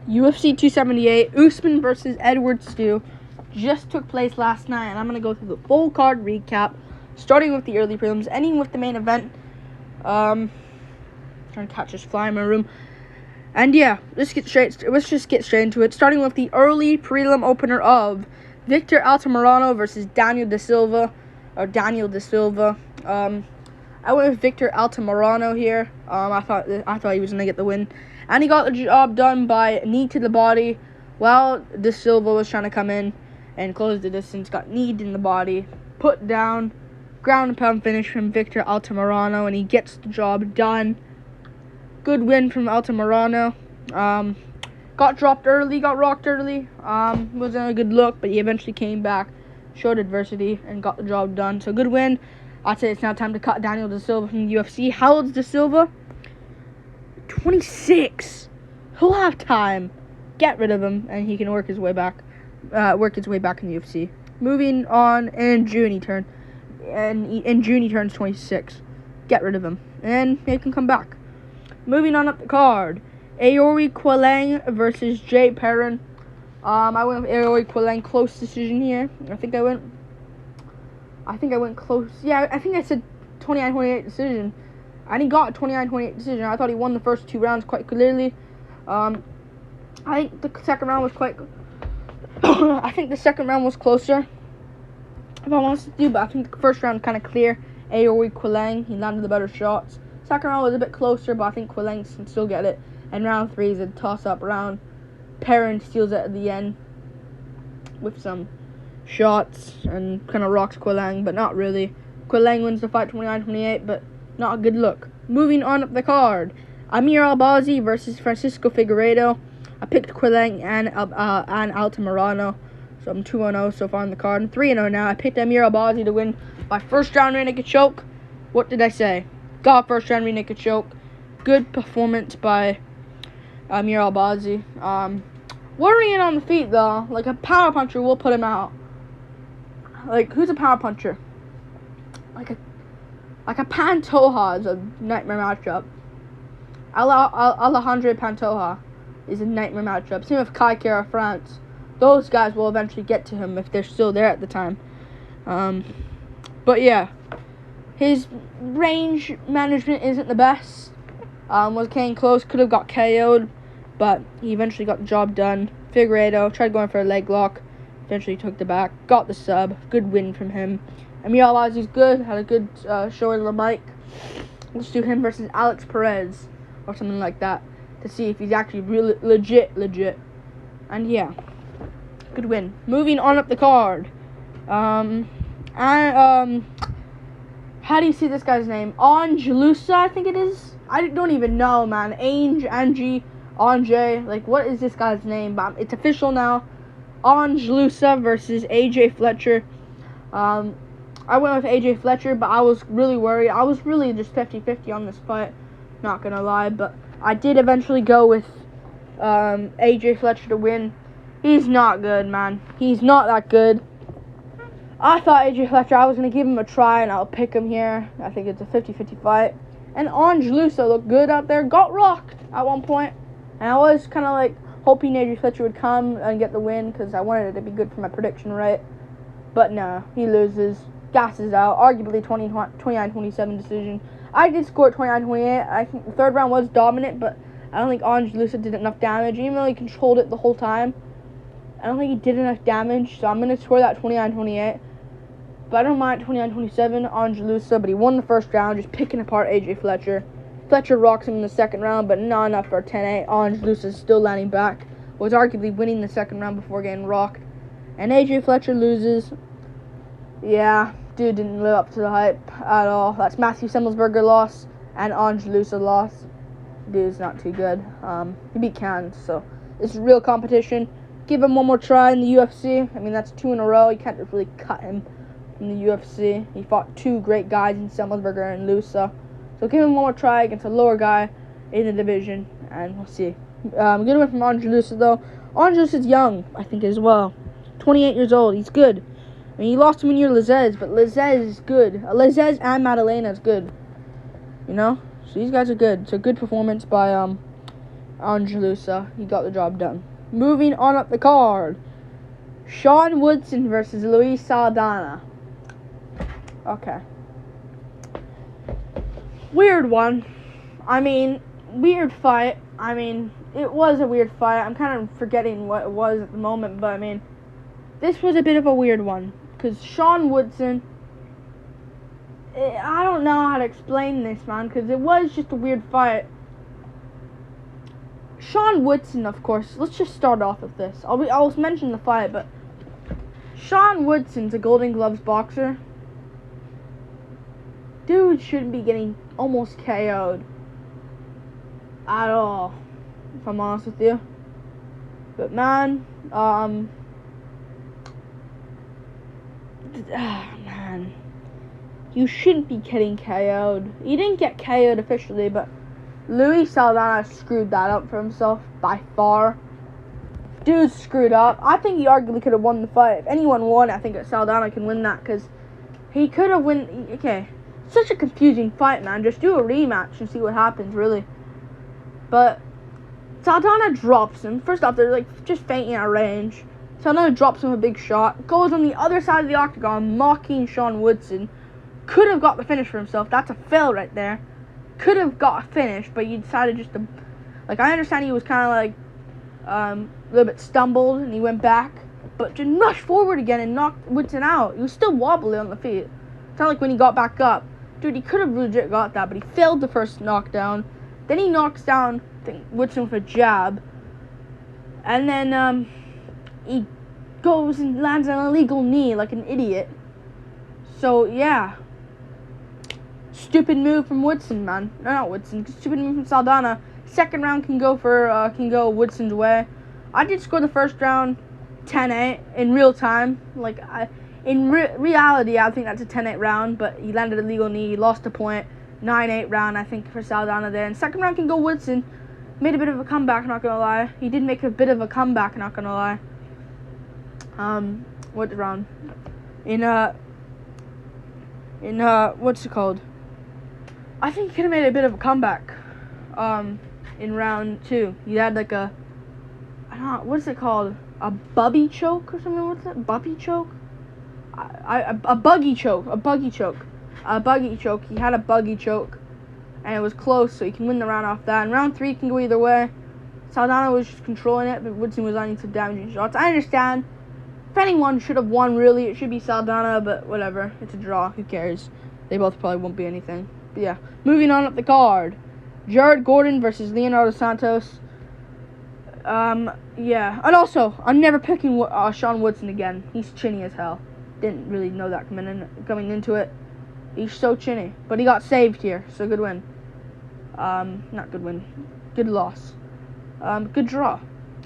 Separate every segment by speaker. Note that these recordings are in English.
Speaker 1: UFC 278, Usman versus Edward Stu, just took place last night, and I'm going to go through the full card recap, starting with the early prelims, ending with the main event. Trying to catch this fly in my room. And yeah, let's just get straight into it, starting with the early prelim opener of Victor Altamirano versus Daniel Da Silva. I went with Victor Altamirano here. I thought he was going to get the win. And he got the job done by knee to the body while Da Silva was trying to come in and close the distance. Got kneed in the body, put down, ground and pound finish from Victor Altamirano, and he gets the job done. Good win from Altamirano. Got dropped early, got rocked early. Wasn't a good look, but he eventually came back, showed adversity, and got the job done. So good win. I'd say it's now time to cut Daniel Da Silva from the UFC. How old's Da Silva? 26. He'll have time. Get rid of him, and he can work his way back in the UFC. Moving on, in June he turns 26. Get rid of him, and he can come back. Moving on up the card, Ayori Quilang versus Jay Perrin. I went with Ayori Quilang, close decision here. I think I went close. Yeah, I think I said 29-28 decision. And he got a 29-28 decision. I thought he won the first two rounds quite clearly. I think the second round was I think the second round was closer, if I'm honest with you. But I think the first round kind of clear. Ayori Quilang, he landed the better shots. Second round was a bit closer, but I think Quilang can still get it. And round 3 is a toss-up round. Perrin steals it at the end with some shots and kind of rocks Quilang, but not really. Quilang wins the fight 29-28, but not a good look. Moving on up the card, Amir Albazi versus Francisco Figueiredo. I picked Quilang and Altamirano, so I'm 2-0 so far on the card. I'm 3-0 now. I picked Amir Albazi to win by first round rear naked choke. What did I say? Got first round rear naked choke. Good performance by Amir Albazi. Worrying on the feet though. Like a power puncher will put him out. Like, who's a power puncher? Like a Pantoja is a nightmare matchup. Alejandro Pantoja is a nightmare matchup. Same with Kai Kara France. Those guys will eventually get to him if they're still there at the time. But yeah, his range management isn't the best. Was getting close, could have got KO'd, but he eventually got the job done. Figueiredo tried going for a leg lock, eventually took the back, got the sub. Good win from him. Amir Albazi's good, had a good showing on the mic. Let's do him versus Perez or something like that to see if he's actually really legit. And yeah, good win. Moving on up the card. How do you see this guy's name? Angelusa, I think it is. I don't even know, man. Ange, like, what is this guy's name? But it's official now. Angelusa versus AJ Fletcher. I went with AJ Fletcher, but I was really worried. I was really just 50-50 on this fight, not gonna lie. But I did eventually go with AJ Fletcher to win. He's not good, man. He's not that good. I thought AJ Fletcher, I was going to give him a try, and I'll pick him here. I think it's a 50-50 fight. And Angelusa looked good out there. Got rocked at one point. And I was kind of like hoping AJ Fletcher would come and get the win because I wanted it to be good for my prediction, right? But no, he loses. Gasses out. Arguably 29-27 decision. I did score 29-28. I think the third round was dominant, but I don't think Angelusa did enough damage. Even though he controlled it the whole time, I don't think he did enough damage, so I'm going to score that 29-28. But I don't mind 29-27 Angelusa, but he won the first round, just picking apart AJ Fletcher. Fletcher rocks him in the second round, but not enough for a 10-8. Angelusa is still landing back. Was arguably winning the second round before getting rocked. And AJ Fletcher loses. Yeah, dude didn't live up to the hype at all. That's Matthew Semmelsberger loss and Angelusa loss. Dude's not too good. He beat Cannes, so it's real competition. Give him one more try in the UFC. I mean, that's 2 in a row. You can't just really cut him from the UFC. He fought 2 great guys in Semmelsberger and Lusa. So give him one more try against a lower guy in the division, and we'll see. Good win from Angelusa, though. Angelusa's young, I think, as well. 28 years old. He's good. I mean, he lost him in your Lizez, but Lizez is good. Lizez and Madalena is good. You know? So these guys are good. It's a good performance by on Jalusa. He got the job done. Moving on up the card. Sean Woodson versus Luis Saldana. Okay. Weird one. I mean, weird fight. I mean, it was a weird fight. I'm kind of forgetting what it was at the moment, but I mean, this was a bit of a weird one. Because Sean Woodson, I don't know how to explain this, man, because it was just a weird fight. Sean Woodson, of course, let's just start off with this. I'll mention the fight, but Sean Woodson's a Golden Gloves boxer. Dude shouldn't be getting almost KO'd at all, if I'm honest with you. But man, man, you shouldn't be getting KO'd. He didn't get KO'd officially, but Luis Saldana screwed that up for himself by far. Dude screwed up. I think he arguably could have won the fight. If anyone won, I think that Saldana can win that, because he could have won. Okay, such a confusing fight, man. Just do a rematch and see what happens, really. But Saldana drops him. First off, they're like just fainting at range. Saldana drops him a big shot. Goes on the other side of the octagon, mocking Sean Woodson. Could have got the finish for himself. That's a fail right there. Could have got a finish, but he decided just to, like, I understand he was kind of like a little bit stumbled and he went back, but just rushed forward again and knocked Woodson out. He was still wobbly on the feet. It's not like when he got back up. Dude, he could have legit got that, but he failed the first knockdown. Then he knocks down Woodson with a jab, and then he goes and lands an illegal knee like an idiot. So yeah, stupid move from Woodson, man. No, not Woodson. Stupid move from Saldana. Second round can go Woodson's way. I did score the first round 10-8 in real time. Like in reality, I think that's a 10-8 round, but he landed a legal knee. He lost a point. 9-8 round, I think, for Saldana there. And second round can go Woodson. Made a bit of a comeback, not gonna lie. He did make a bit of a comeback, not gonna lie. What round? In what's it called? I think he could have made a bit of a comeback. In round 2. He had like a, I don't know, what's it called? A bubby choke or something? What's that? Bubby choke? A buggy choke. A buggy choke. A buggy choke. He had a buggy choke, and it was close, so he can win the round off that. And round 3 can go either way. Saldana was just controlling it, but Woodson was landing some damaging shots. I understand. If anyone should have won, really, it should be Saldana, but whatever. It's a draw. Who cares? They both probably won't be anything. But yeah, moving on up the card. Jared Gordon versus Leonardo Santos. Yeah. And also, I'm never picking Sean Woodson again. He's chinny as hell. Didn't really know that coming into it. He's so chinny. But he got saved here, so good win. Not good win. Good loss. Good draw.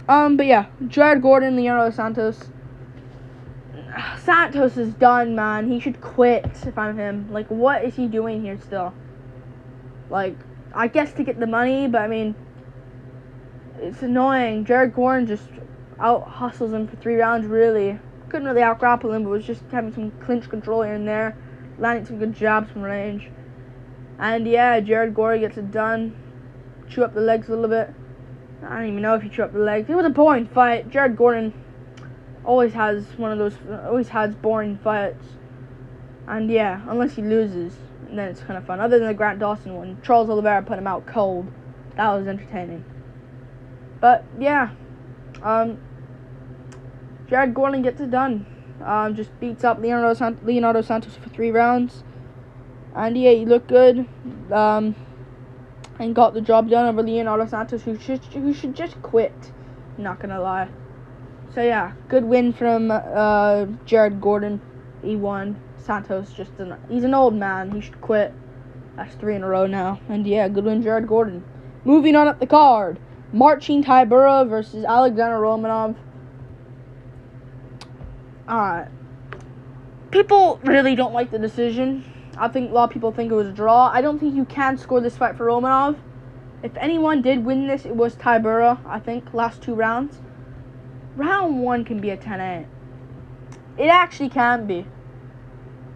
Speaker 1: But yeah, Jared Gordon, Leonardo Santos. Santos is done, man. He should quit if I'm him. Like, what is he doing here still? Like, I guess to get the money, but I mean, it's annoying. Jared Gordon just out-hustles him for 3 rounds, really. Couldn't really out-grapple him, but was just having some clinch control here and there. Landing some good jabs from range. And yeah, Jared Gordon gets it done. Chew up the legs a little bit. I don't even know if he chew up the legs. It was a boring fight. Jared Gordon always has boring fights. And yeah, unless he loses, and then it's kind of fun. Other than the Grant Dawson one, Charles Oliveira put him out cold. That was entertaining. But yeah, Jared Gordon gets it done. Just beats up Leonardo Santos for 3 rounds. And yeah, he looked good. And got the job done over Leonardo Santos, who should just quit. Not gonna lie. So yeah, good win from Jared Gordon. He won. Santos he's an old man. He should quit. That's 3 in a row now. And yeah, good win, Jared Gordon. Moving on up the card, Marcin Tybura versus Aleksandar Romanov. Alright. People really don't like the decision. I think a lot of people think it was a draw. I don't think you can score this fight for Romanov. If anyone did win this, it was Tybura, I think, last 2 rounds. Round 1 can be a 10-8. It actually can be.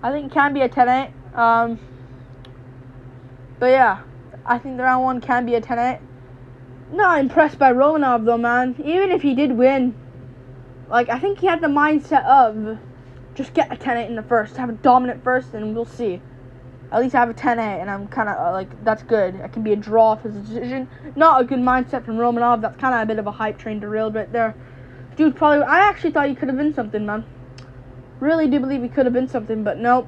Speaker 1: I think it can be a 10-8. But yeah, I think the round 1 can be a 10-8. not impressed by Romanov though, man. Even if he did win, like, I think he had the mindset of just get a 10-8 in the first, have a dominant first, and we'll see. At least I have a 10-8, and I'm kind of like, that's good. It can be a draw if it's a decision. Not a good mindset from Romanov. That's kind of a bit of a hype train derailed right there. Dude, probably, I actually thought he could have been something, man. Really do believe he could have been something, but nope.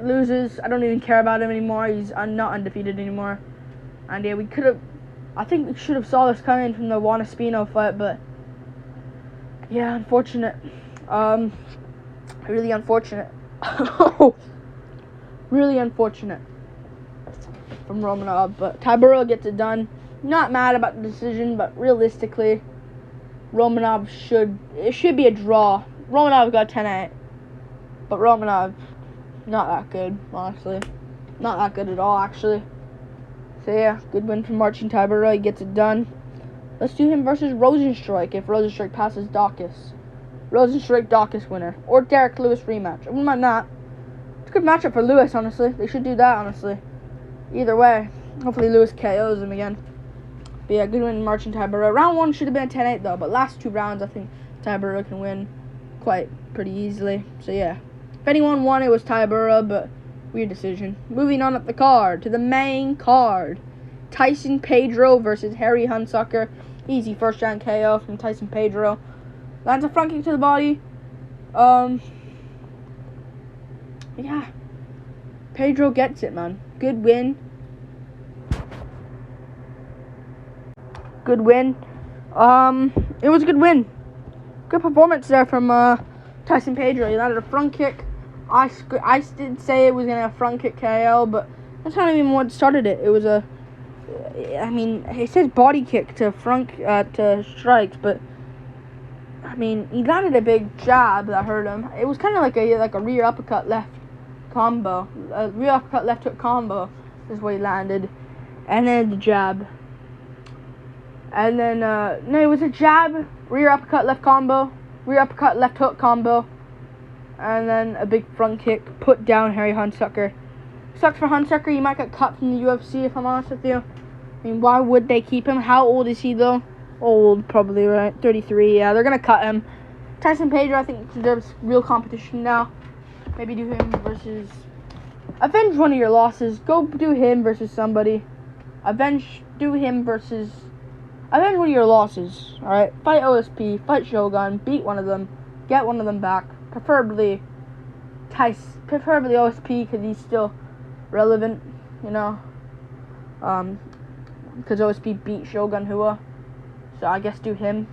Speaker 1: Loses. I don't even care about him anymore. He's not undefeated anymore. And yeah, we could have, I think we should have saw this coming from the Juan Espino fight, but yeah, unfortunate. Really unfortunate. Really unfortunate from Romanov, but Tyron gets it done. Not mad about the decision, but realistically, Romanov should be a draw. Romanov got 10-8, but Romanov not that good, honestly. Not that good at all, actually. So yeah, good win from Marcin Tybura. He gets it done. Let's do him versus Rosenstrike if Rosenstrike passes Dawkins. Rosenstrike Dawkins winner. Or Derek Lewis rematch. I wouldn't mind that. It's a good matchup for Lewis, honestly. They should do that, honestly. Either way. Hopefully Lewis KOs him again. But yeah, good win Marcin Tybura. Round 1 should have been a 10-8 though, but last 2 rounds I think Tybura can win pretty easily. So yeah. If anyone won, it was Tybura, but weird decision. Moving on up the card to the main card. Tyson Pedro versus Harry Hunsucker. Easy first round KO from Tyson Pedro. Lands a front kick to the body. Yeah. Pedro gets it, man. Good win. Good win. It was a good win. Good performance there from Tyson Pedro. He landed a front kick. I did say it was going to be a front kick KO, but that's not even what started it. It was it says body kick to to strikes, but I mean, he landed a big jab that hurt him. It was kind of like a rear uppercut left combo. A rear uppercut left hook combo is what he landed, and then the jab. And then no, it was a jab, rear uppercut left combo, rear uppercut left hook combo. And then a big front kick, put down Harry Hunsucker. Sucks for Hunsucker, he might get cut from the UFC if I'm honest with you. I mean, why would they keep him? How old is he though? Old, probably, right? 33, yeah, they're gonna cut him. Tyson Pedro, I think, deserves real competition now. Maybe do him versus... Avenge one of your losses. Go do him versus somebody. Avenge one of your losses, alright? Fight OSP, fight Shogun, beat one of them, get one of them back. Preferably OSP because he's still relevant, you know. Because OSP beat Shogun Hua, so I guess do him.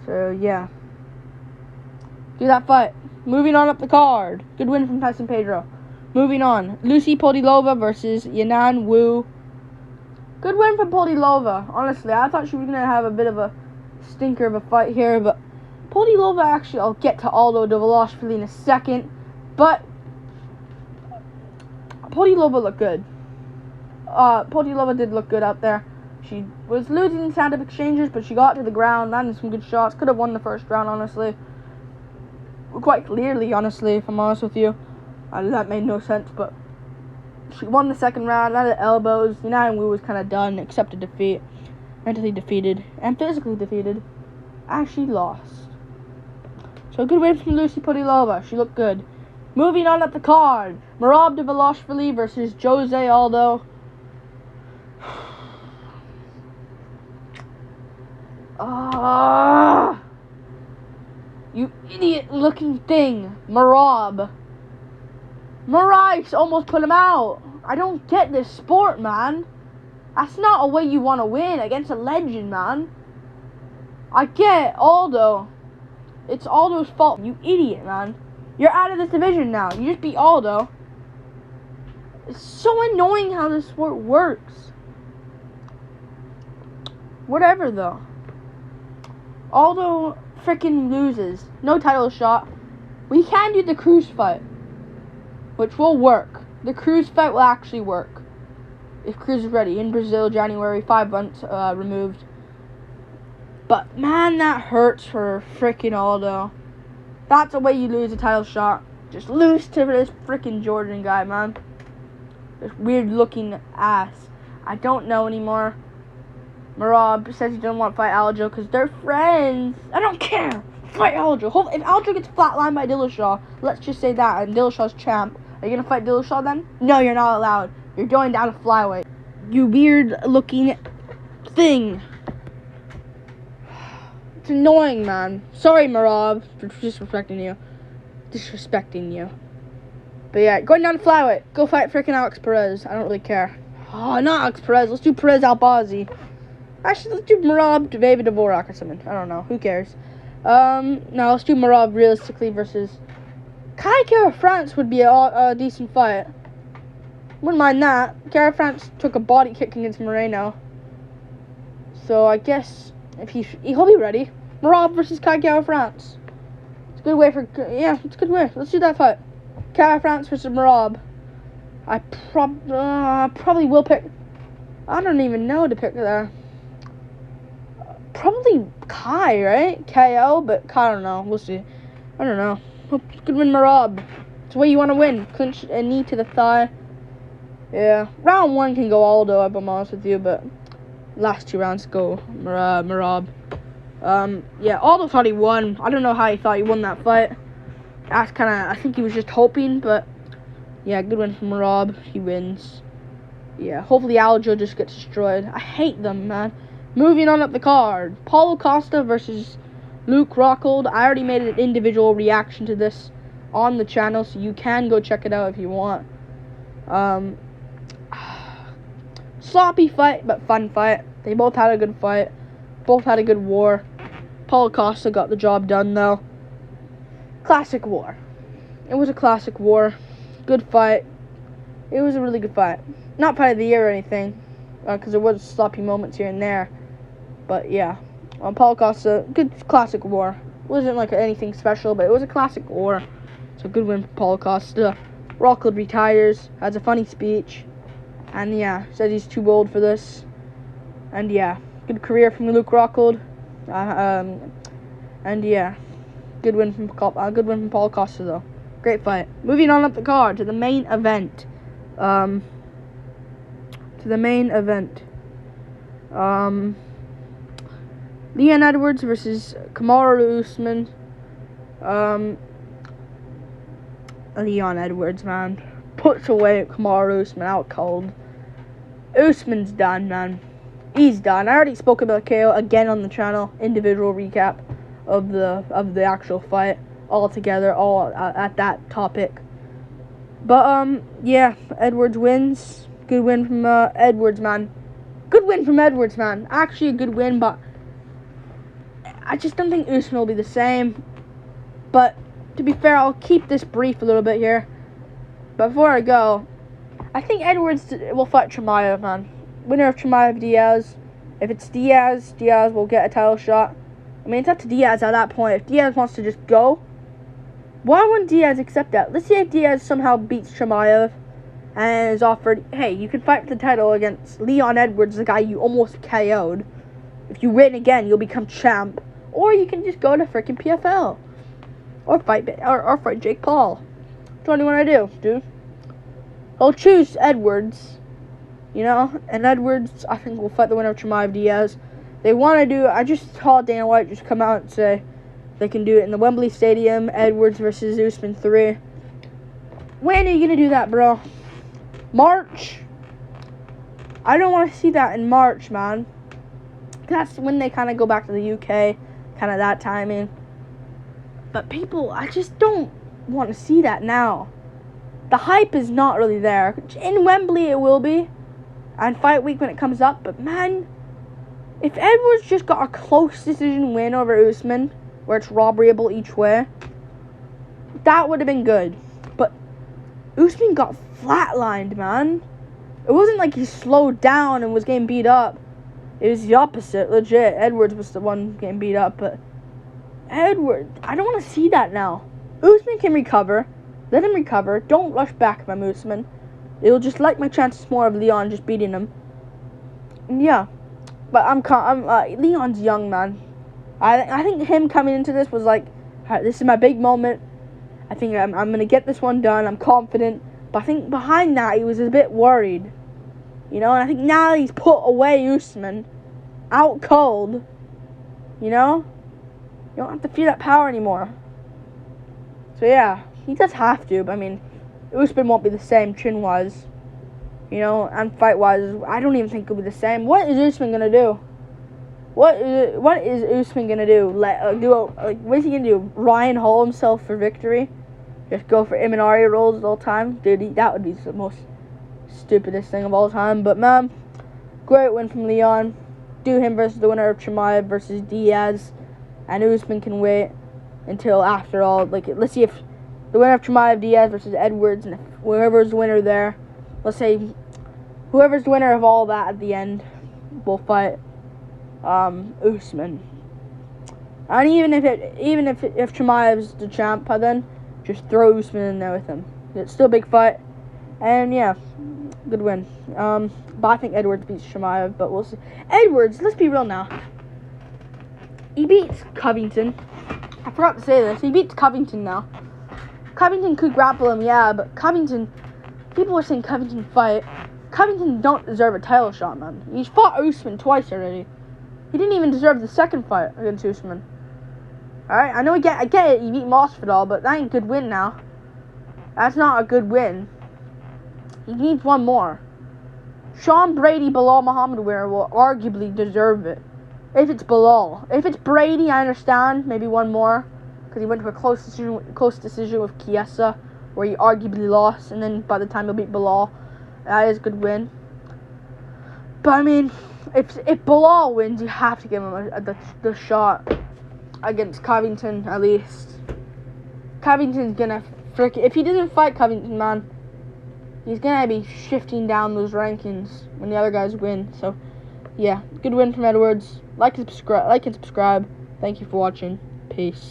Speaker 1: So yeah, do that fight. Moving on up the card. Good win from Tyson Pedro. Moving on, Lucy Podilova versus Yanan Wu. Good win from Podilova. Honestly, I thought she was gonna have a bit of a stinker of a fight here, but Podilova, actually, I'll get to Aldo de Velashvili in a second, but Podilova looked good. Podilova did look good out there. She was losing in sound of exchanges, but she got to the ground, landed some good shots. Could have won the first round, honestly. Quite clearly, honestly, if I'm honest with you. That made no sense, but she won the second round, landed elbows. Yanan Wu was kind of done, accepted defeat. Mentally defeated, and physically defeated. Actually lost. So good win from Lucy Podilova. She looked good. Moving on up the card. Merab de Velashvili versus Jose Aldo. You idiot looking thing. Merab almost put him out. I don't get this sport, man. That's not a way you want to win against a legend, man. I get Aldo. It's Aldo's fault, you idiot, man. You're out of this division now. You just beat Aldo. It's so annoying how this sport works. Whatever, though. Aldo freaking loses. No title shot. We can do the Cruz fight, which will work. The Cruz fight will actually work. If Cruz is ready. In Brazil, January, 5 months removed. But, man, that hurts for freaking Aldo. That's the way you lose a title shot. Just lose to this freaking Jordan guy, man. This weird-looking ass. I don't know anymore. Merab says he doesn't want to fight Aldo because they're friends. I don't care. Fight Aldo. If Aldo gets flatlined by Dillashaw, let's just say that, and Dillashaw's champ, are you going to fight Dillashaw then? No, you're not allowed. You're going down to flyweight. You weird-looking thing. It's annoying, man. Sorry, Merab, for disrespecting you. But yeah, going down to flyweight. Go fight freaking Alex Perez. I don't really care. Oh, not Alex Perez. Let's do Perez Albazi. Actually, let's do Merab to David Dvorak or something. I don't know. Who cares? No, let's do Merab realistically versus Kai Kara France would be a decent fight. Wouldn't mind that. Kara France took a body kick against Moreno. So I guess if he'll be ready. Merab versus Kai Kara France. It's a good way it's a good way. Let's do that fight. Kara France versus Merab. I probably will pick. I don't even know to pick there. Probably Kai, right? KO, but I don't know. We'll see. I don't know. Good win, Merab. It's the way you want to win. Clinch a knee to the thigh. Yeah. Round 1 can go Aldo, if I'm honest with you, but last 2 rounds go Merab. Yeah, Aldo thought he won. I don't know how he thought he won that fight. That's I think he was just hoping, but yeah, good win from Merab. He wins. Yeah, hopefully Aldo just gets destroyed. I hate them, man. Moving on up the card. Paulo Costa versus Luke Rockhold. I already made an individual reaction to this on the channel, so you can go check it out if you want. Sloppy fight, but fun fight. They both had a good fight. Both had a good war. Paulo Costa got the job done, though. Classic war. It was a classic war. Good fight. It was a really good fight. Not fight of the year or anything, because there was sloppy moments here and there. But yeah, Paulo Costa, good classic war. Wasn't like anything special, but it was a classic war. So good win for Paulo Costa. Rockhold retires, has a funny speech, and yeah, says he's too old for this. And yeah, good career from Luke Rockhold. And yeah, good win from Paulo Costa though. Great fight. Moving on up the card to the main event. Leon Edwards versus Kamaru Usman. Leon Edwards, man, puts away Kamaru Usman out cold. Usman's done, man. He's done. I already spoke about KO again on the channel. Individual recap of the actual fight all together, all at that topic. But yeah, Edwards wins. Good win from Edwards, man. Good win from Edwards, man. Actually a good win, but I just don't think Usman will be the same. But to be fair, I'll keep this brief a little bit here. But before I go, I think Edwards will fight Chimaev, man. Winner of Chimaev Diaz. If it's Diaz, Diaz will get a title shot. I mean, it's up to Diaz at that point. If Diaz wants to just go, why wouldn't Diaz accept that? Let's see if Diaz somehow beats Chimaev and is offered, hey, you can fight for the title against Leon Edwards, the guy you almost KO'd. If you win again, you'll become champ. Or you can just go to freaking PFL. Or fight Jake Paul. What do you want to do, dude? I'll choose Edwards. You know? And Edwards, I think, will fight the winner of Chimaev Diaz. They want to do, I just saw Dana White just come out and say they can do it in the Wembley Stadium. Edwards versus Usman 3. When are you going to do that, bro? March? I don't want to see that in March, man. That's when they kind of go back to the UK. Kind of that timing. But people, I just don't want to see that now. The hype is not really there. In Wembley it will be. And fight week when it comes up. But man, if Edwards just got a close decision win over Usman, where it's robberyable each way, that would have been good. But Usman got flatlined, man. It wasn't like he slowed down and was getting beat up. It was the opposite, legit. Edwards was the one getting beat up, but Edwards, I don't want to see that now. Usman can recover. Let him recover. Don't rush back, my Usman. It'll just like my chances more of Leon just beating him. And yeah, but Leon's young, man. I think him coming into this was like, alright, this is my big moment. I think I'm gonna get this one done. I'm confident. But I think behind that he was a bit worried. You know, and I think now he's put away Usman. out cold. You know? You don't have to feel that power anymore. So yeah, he does have to, but I mean, Usman won't be the same chin-wise. You know, and fight-wise, I don't even think it'll be the same. What is Usman gonna do? What is Usman gonna do? What is he gonna do? Ryan Hall himself for victory? Just go for Ayori rolls all the time? Dude, that would be the most stupidest thing of all time. But man, great win from Leon. Do him versus the winner of Chimaev versus Diaz. And Usman can wait until after all. Let's see if the winner of Chimaev Diaz versus Edwards, and if whoever's the winner there, let's say whoever's the winner of all that at the end will fight Usman. And even if Chimaev's the champ by then, just throw Usman in there with him. It's still a big fight, and yeah, good win. But I think Edwards beats Chimaev, but we'll see. Edwards, let's be real now. He beats Covington. I forgot to say this. He beats Covington now. Covington could grapple him, yeah, but Covington, people are saying Covington fight. Covington don't deserve a title shot, man. He's fought Usman twice already. He didn't even deserve the second fight against Usman. Alright, I get it, he beat Masvidal, but that ain't a good win now. That's not a good win. He needs one more. Sean Brady, Bilal Muhammad winner will arguably deserve it. If it's Bilal. If it's Brady, I understand. Maybe one more. Because he went to a close decision with Chiesa, where he arguably lost. And then by the time he'll beat Bilal, that is a good win. But I mean, if Bilal wins, you have to give him the shot against Covington, at least. Covington's gonna if he doesn't fight Covington, man, he's gonna be shifting down those rankings when the other guys win. So yeah, good win from Edwards. Like and subscribe. Thank you for watching. Peace.